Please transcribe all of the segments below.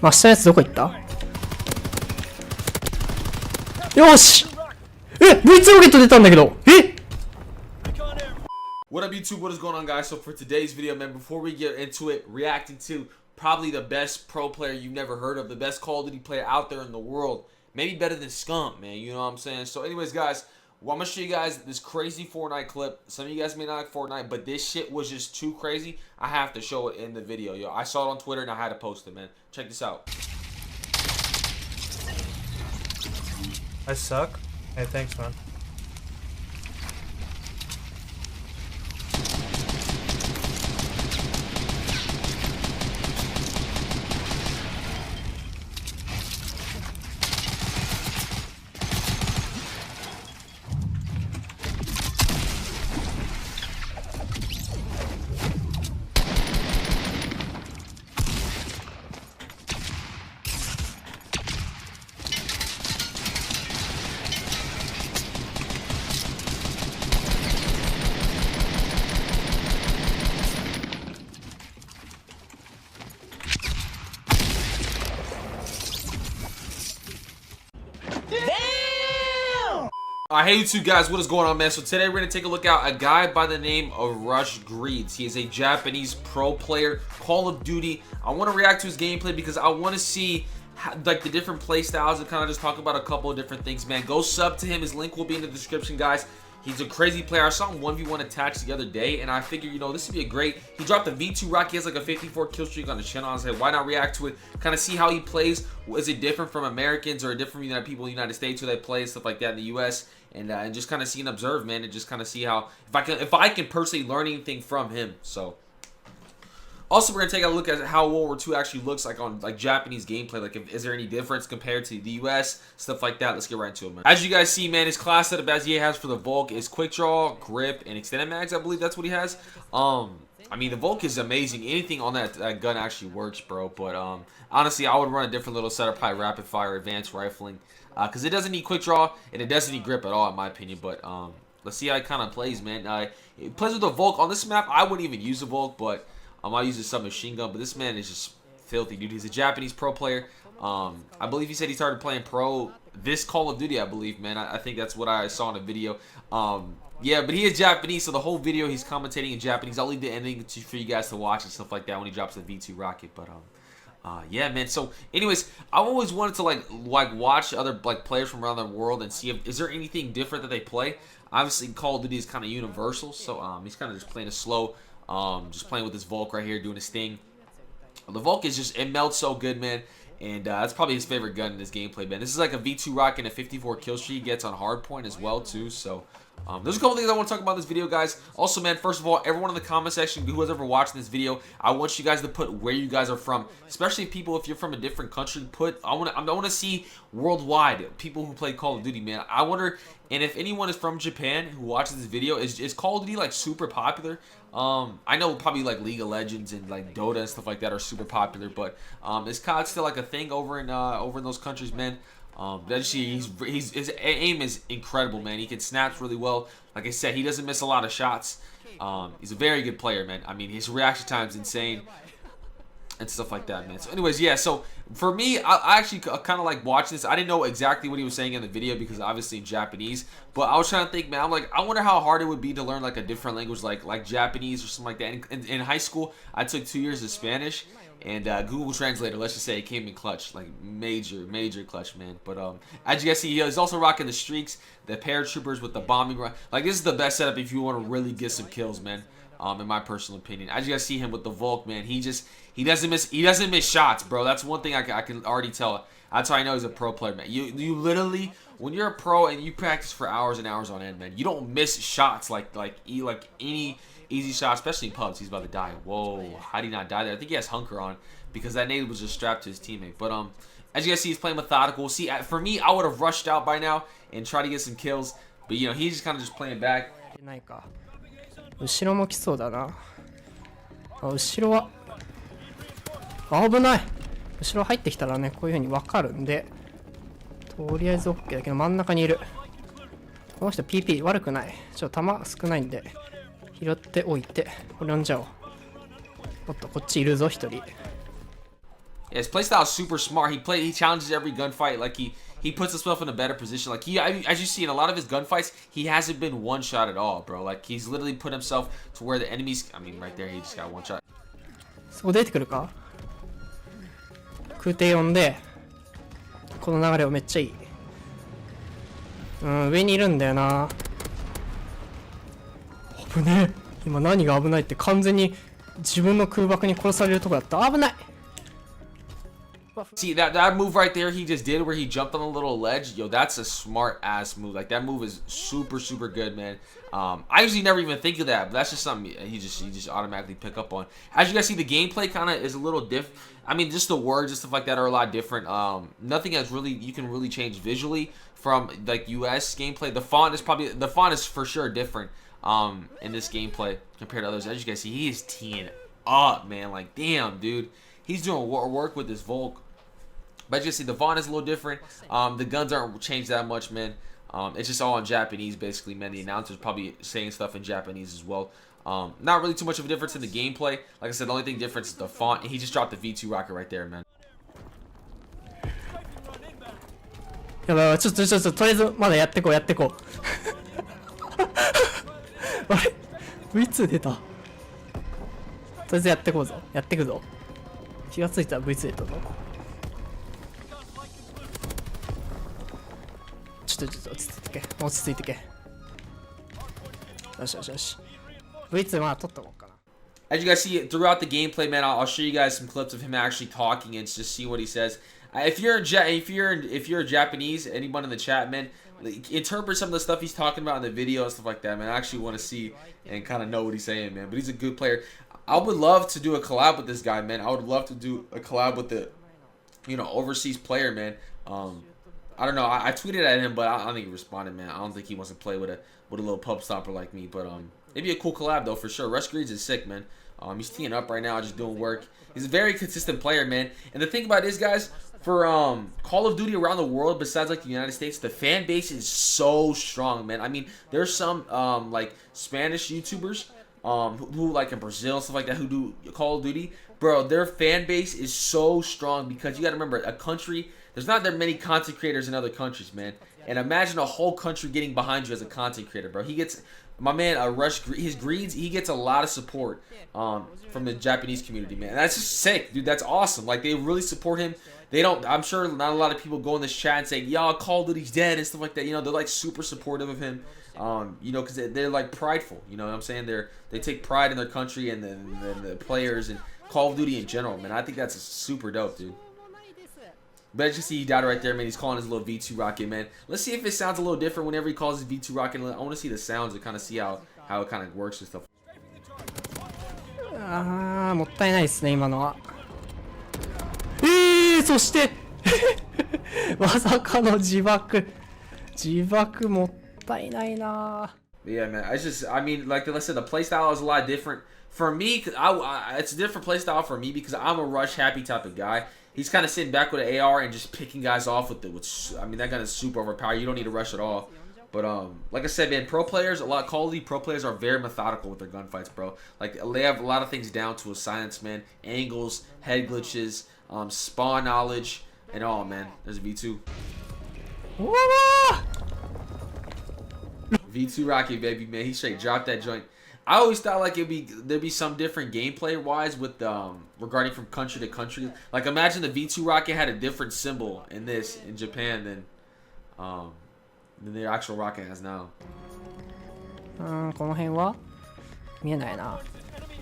真下のやつどこ行った？よし。V2 ロケット出たんだけど。What up YouTube, what is going on guys? So for today's video, man, before we get into it, reacting to probably the best pro player you've never heard of, the best Call of Duty player out there in the world, maybe better than SCUMP, man, you know what I'm saying? So anyways guys, well, I'm gonna show you guys this crazy Fortnite clip. Some of you guys may not like Fortnite, but this shit was just too crazy. I have to show it in the video. Yo, I saw it on Twitter and I had to post it, man. Check this out. I suck. Hey, thanks, man. Hey YouTube guys, what is going on, man? So today we're going to take a look at a guy by the name of swaggxblyt. He is a Japanese pro player, Call of Duty. I want to react to his gameplay because I want to see like the different play styles and kind of just talk about a couple of different things, man. Go sub to him. His link will be in the description, guys. He's a crazy player. I saw him 1v1 attached the other day, and I figured, you know, this would be a great... He dropped a V2 rock. He has like a 54 kill streak on his channel. I was like, why not react to it? Kind of see how he plays. Is it different from Americans or different from people in the United States who they play and stuff like that in the US? And just kind of see and observe, man, and just kind of see how... If I can personally learn anything from him, so... Also, we're gonna take a look at how World War II actually looks like on like Japanese gameplay. Like, is there any difference compared to the US? Stuff like that. Let's get right into it, man. As you guys see, man, his class setup as he has for the Volk is quick draw, grip, and extended mags. I believe that's what he has. I mean, the Volk is amazing. Anything on that gun actually works, bro. But honestly, I would run a different little setup, probably rapid fire, advanced rifling, because it doesn't need quick draw and it doesn't need grip at all, in my opinion. But let's see how it kind of plays, man. It plays with the Volk on this map. I wouldn't even use the Volk, but I use a submachine gun, but this man is just filthy, dude. He's a Japanese pro player. I believe he said he started playing pro this Call of Duty, I believe, man. I think that's what I saw in the video. Yeah, but he is Japanese, so the whole video he's commentating in Japanese. I'll leave the ending for you guys to watch and stuff like that when he drops the V2 rocket. But yeah, man. So, anyways, I always wanted to like watch other players from around the world and see if is there anything different that they play. Obviously, Call of Duty is kind of universal, so he's kind of just playing a slow. Just playing with this Volk right here, doing his thing. The Volk is just, it melts so good, man. And that's probably his favorite gun in this gameplay, man. This is like a V2 rock and a 54 kill streak he gets on hardpoint as well, too. So, there's a couple things I want to talk about in this video, guys. Also, man, first of all, everyone in the comment section, who was ever watching this video, I want you guys to put where you guys are from. Especially people, if you're from a different country, I want to see worldwide people who play Call of Duty, man. I wonder, and if anyone is from Japan who watches this video, is Call of Duty like super popular? I know probably like League of Legends and like Dota and stuff like that are super popular, but is COD still like a thing over in those countries, man? His aim is incredible, man. He can snap really well. Like I said, he doesn't miss a lot of shots. He's a very good player, man. I mean, his reaction time is insane and stuff like that, man. So anyways, yeah, so for me, I actually kind of like watching this. I didn't know exactly what he was saying in the video because obviously in Japanese, but I was trying to think, man, I'm like, I wonder how hard it would be to learn like a different language like Japanese or something like that. In high school, I took 2 years of Spanish, and Google Translator, let's just say, it came in clutch, like major clutch, man. But as you guys see, he's also rocking the streaks, the paratroopers with the bombing run. Like, this is the best setup if you want to really get some kills, man. In my personal opinion, as you guys see him with the Volk, man, he doesn't miss shots, bro. That's one thing I can already tell. That's how I know he's a pro player, man. You literally, when you're a pro and you practice for hours and hours on end, man, you don't miss shots like any easy shot, especially in pubs. He's about to die. Whoa, how did he not die there? I think he has Hunker on because that nade was just strapped to his teammate. But as you guys see, he's playing methodical. See, for me, I would have rushed out by now and tried to get some kills, but you know, he's just kind of just playing back. 後ろも来そうだな。後ろは危ない。後ろ入ってきたらね、こういう風に分かるんで、とりあえず OK だけど真ん中にいる。この人 PP 悪くない。ちょっと弾少ないんで拾っておいて、これ呼んじゃおう。おっと、こっちいるぞ、一人。Yeah, his playstyle is super smart. He challenges every gunfight. Like he puts himself in a better position. Like as you see in a lot of his gunfights, he hasn't been one shot at all, bro. Like he's literally put himself to where the enemies. I mean, right there, he just got one shot. そこ出てくるか。空挺呼んでこの流れをめっちゃいい。上にいるんだよな。危ねえ。今何が危ないって完全に自分の空爆に殺されるとこだった。危ない。 See that move right there he just did where he jumped on a little ledge. Yo, that's a smart ass move. Like that move is super good, man. I usually never even think of that, but that's just something he just automatically pick up on. As you guys see, the gameplay kind of is a little diff. I mean, just the words and stuff like that are a lot different. Nothing has really you can really change visually from like US gameplay. The font is for sure different in this gameplay compared to others. As you guys see, he is teeing up, man. Like damn, dude, he's doing work with this Volk. But you see, the font is a little different. The guns aren't changed that much, man. It's just all in Japanese, basically, man. The announcer's probably saying stuff in Japanese as well. Not really too much of a difference in the gameplay. Like I said, the only thing different is the font. And he just dropped the V2 rocket right there, man. やばい、ちょっととりあえずまだやってこう。あれ V2 出た。とりあえずやってこうぞ。やってくぞ。気がついたら V2 出たぞ。ちょっと落ち着いてけ。よし。V2 まだ取っとこうかな。 As you guys see throughout the gameplay, man, I'll show you guys some clips of him actually talking and just see what he says. If you're Japanese, anyone in the chat, man, interpret some of the stuff he's talking about in the video and stuff like that, man. I actually want to see and kind of know what he's saying, man. But he's a good player. I would love to do a collab with this guy, man. I would love to do a collab with the, overseas player, man. I don't know. I tweeted at him, but I don't think he responded, man. I don't think he wants to play with a little pub stomper like me. But it'd be a cool collab though for sure. Rush Greaves is sick, man. He's teeing up right now, just doing work. He's a very consistent player, man. And the thing about this, guys, for Call of Duty around the world, besides like the United States, the fan base is so strong, man. I mean, there's some like Spanish YouTubers who like in Brazil and stuff like that who do Call of Duty. Bro, their fan base is so strong because you got to remember, a country, there's not that many content creators in other countries, man. And imagine a whole country getting behind you as a content creator, bro. He gets, my man, his Greeds, he gets a lot of support from the Japanese community, man. And that's just sick, dude. That's awesome. Like, they really support him. They don't, I'm sure not a lot of people go in this chat and say, y'all, Call of Duty's dead and stuff like that. They're like super supportive of him. Because they're like prideful. You know what I'm saying? They take pride in their country and the players and Call of Duty in general, man. I think that's super dope, dude. But as you see, he died right there, man. He's calling his little V2 rocket, man. Let's see if it sounds a little different whenever he calls his V2 rocket. I want to see the sounds and kind of see how it kind of works and stuff. あー、もったいないですね、今のは。そしてまさかの自爆もったいないな。 Yeah, man. I mean, like I said, the playstyle is a lot different for me. It's a different playstyle for me because I'm a rush happy type of guy. He's kind of sitting back with an AR and just picking guys off with it. Which, I mean, that gun is super overpowered. You don't need to rush at all. But like I said, man, Call of Duty pro players are very methodical with their gunfights, bro. Like, they have a lot of things down to a science, man. Angles, head glitches, spawn knowledge, and all, man. There's a V2. V2 rocket, baby, man. He straight dropped that joint. I always thought like there'd be some different gameplay wise with regarding from country to country. Like, imagine the V2 rocket had a different symbol in Japan than the actual rocket has now. この辺は見えないな。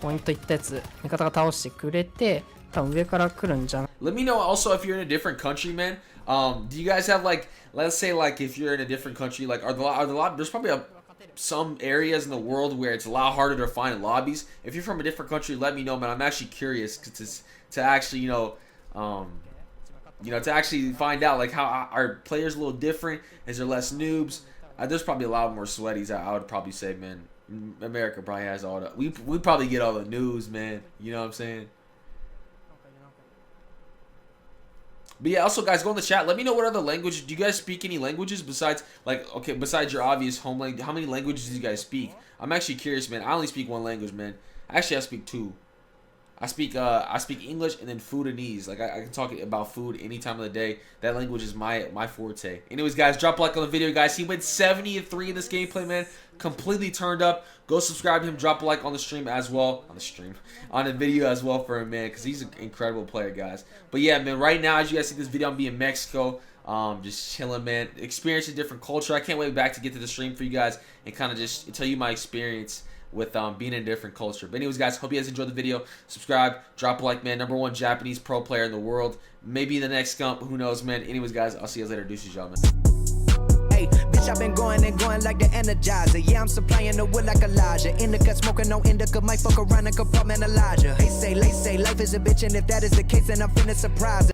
ポイントいったやつ、味方が倒してくれて、多分上から来るんじゃない。 Let me know also if you're in a different country, man. Do you guys have like, let's say like if you're in a different country, like there's probably some areas in the world where it's a lot harder to find lobbies. If you're from a different country, let me know, man. I'm actually curious to actually to actually find out like how are players a little different. Is there less noobs? There's probably a lot more sweaties. I would probably say, man. America probably has all the we probably get all the news, man. You know what I'm saying? But yeah, also guys, go in the chat. Let me know what other language. Do you guys speak any languages besides besides your obvious home language? How many languages do you guys speak? I'm actually curious, man. I only speak one language, man. Actually, I speak two. I speak English and then Foodinese. Like I can talk about food any time of the day. That language is my forte. Anyways, guys, drop a like on the video, guys. He went 70-3 in this gameplay, man. Completely turned up. Go subscribe to him. Drop a like on the stream as well. On the video as well for him, man, because he's an incredible player, guys. But yeah, man, right now, as you guys see this video, I'm being in Mexico. Just chilling, man. Experiencing different culture. I can't wait back to get to the stream for you guys and kind of just tell you my experience with being in a different culture. But anyways, guys, hope you guys enjoyed the video. Subscribe, drop a like, man. #1 Japanese pro player in the world. Maybe the next scump. Who knows, man. Anyways, guys, I'll see you guys later. Deuces, y'all, man. Hey, bitch, I've been going and going like the Energizer. Yeah, I'm supplying the wood like Elijah. Indica smoking, no indica. Might fuck around and compartmentalize ya. They say, life is a bitch, and if that is the case, then I'm finna surprise her.